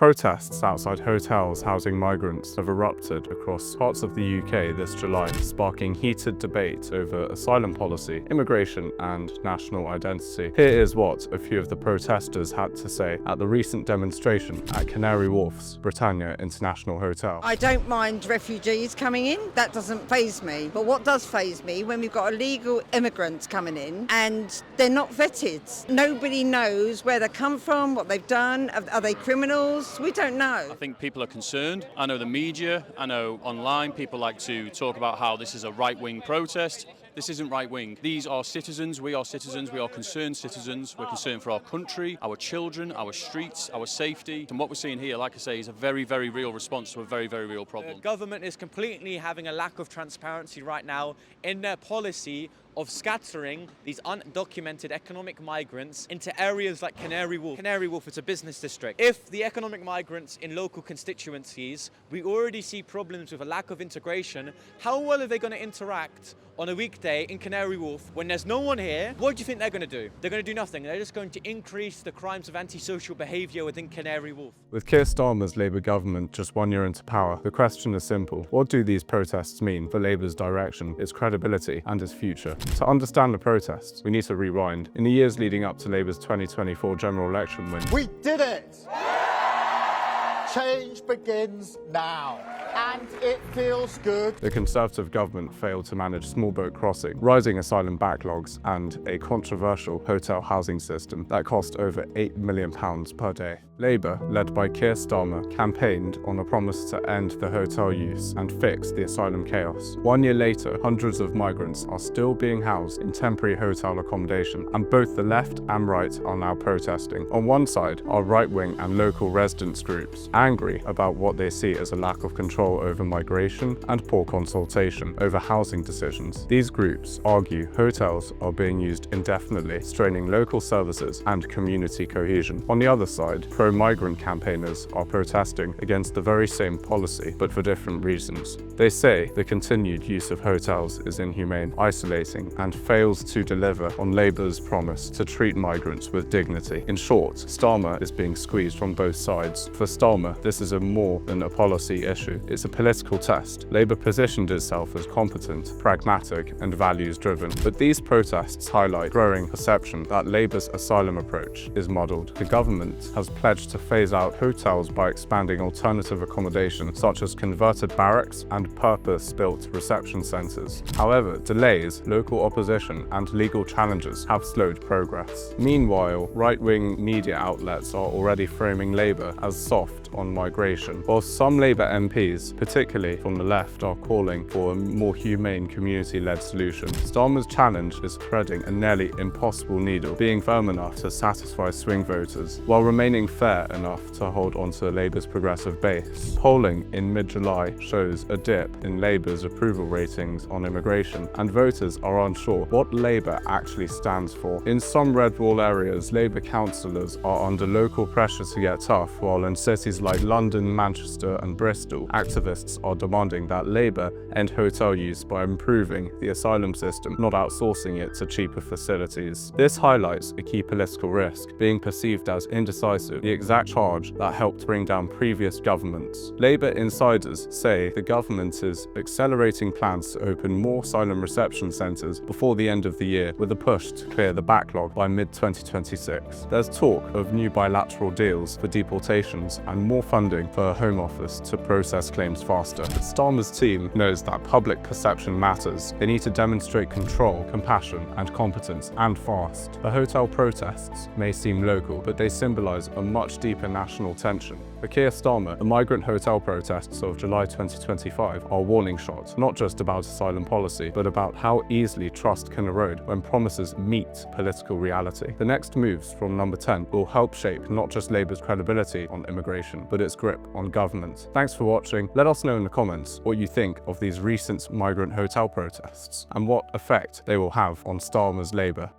Protests outside hotels housing migrants have erupted across parts of the UK this July, sparking heated debate over asylum policy, immigration, and national identity. Here is what a few of the protesters had to say at the recent demonstration at Canary Wharf's Britannia International Hotel. I don't mind refugees coming in, that doesn't faze me. But what does faze me, when we've got illegal immigrants coming in and they're not vetted. Nobody knows where they come from, what they've done, are they criminals? We don't know. I think people are concerned. I know the media, I know online people like to talk about how this is a right-wing protest. This isn't right-wing. These are citizens, we are concerned citizens. We're concerned for our country, our children, our streets, our safety. And what we're seeing here, like I say, is a very, very real response to a very, very real problem. The government is completely having a lack of transparency right now in their policy of scattering these undocumented economic migrants into areas like Canary Wharf. Canary Wharf is a business district. If the economic migrants in local constituencies, we already see problems with a lack of integration, how well are they going to interact on a weekday in Canary Wharf when there's no one here? What do you think they're going to do? They're going to do nothing. They're just going to increase the crimes of antisocial behaviour within Canary Wharf. With Keir Starmer's Labour government just 1 year into power, the question is simple. What do these protests mean for Labour's direction, its credibility, and its future? To understand the protests, we need to rewind. In the years leading up to Labour's 2024 general election win, we did it! Change begins now. And it feels good. The Conservative government failed to manage small boat crossing, rising asylum backlogs, and a controversial hotel housing system that cost over £8 million per day. Labour, led by Keir Starmer, campaigned on a promise to end the hotel use and fix the asylum chaos. 1 year later, hundreds of migrants are still being housed in temporary hotel accommodation, and both the left and right are now protesting. On one side are right-wing and local residents groups, angry about what they see as a lack of control over migration and poor consultation over housing decisions. These groups argue hotels are being used indefinitely, straining local services and community cohesion. On the other side, pro-migrant campaigners are protesting against the very same policy, but for different reasons. They say the continued use of hotels is inhumane, isolating, and fails to deliver on Labour's promise to treat migrants with dignity. In short, Starmer is being squeezed from both sides. For Starmer, this is more than a policy issue. It's a political test. Labour positioned itself as competent, pragmatic, and values-driven. But these protests highlight growing perception that Labour's asylum approach is modelled. The government has pledged to phase out hotels by expanding alternative accommodation, such as converted barracks and purpose-built reception centres. However, delays, local opposition, and legal challenges have slowed progress. Meanwhile, right-wing media outlets are already framing Labour as soft on migration, while some Labour MPs, particularly from the left, are calling for a more humane community-led solution. Starmer's challenge is threading a nearly impossible needle, being firm enough to satisfy swing voters, while remaining fair enough to hold onto Labour's progressive base. Polling in mid-July shows a dip in Labour's approval ratings on immigration, and voters are unsure what Labour actually stands for. In some red wall areas, Labour councillors are under local pressure to get tough, while in cities like London, Manchester, and Bristol, activists are demanding that Labour end hotel use by improving the asylum system, not outsourcing it to cheaper facilities. This highlights a key political risk, being perceived as indecisive, the exact charge that helped bring down previous governments. Labour insiders say the government is accelerating plans to open more asylum reception centres before the end of the year, with a push to clear the backlog by mid-2026. There's talk of new bilateral deals for deportations and more funding for a Home Office to process claims faster. But Starmer's team knows that public perception matters. They need to demonstrate control, compassion, and competence, and fast. The hotel protests may seem local, but they symbolise a much deeper national tension. For Keir Starmer, the migrant hotel protests of July 2025 are a warning shot, not just about asylum policy, but about how easily trust can erode when promises meet political reality. The next moves from number 10 will help shape not just Labour's credibility on immigration, but its grip on government. Thanks for watching. Let us know in the comments what you think of these recent migrant hotel protests and what effect they will have on Starmer's Labour.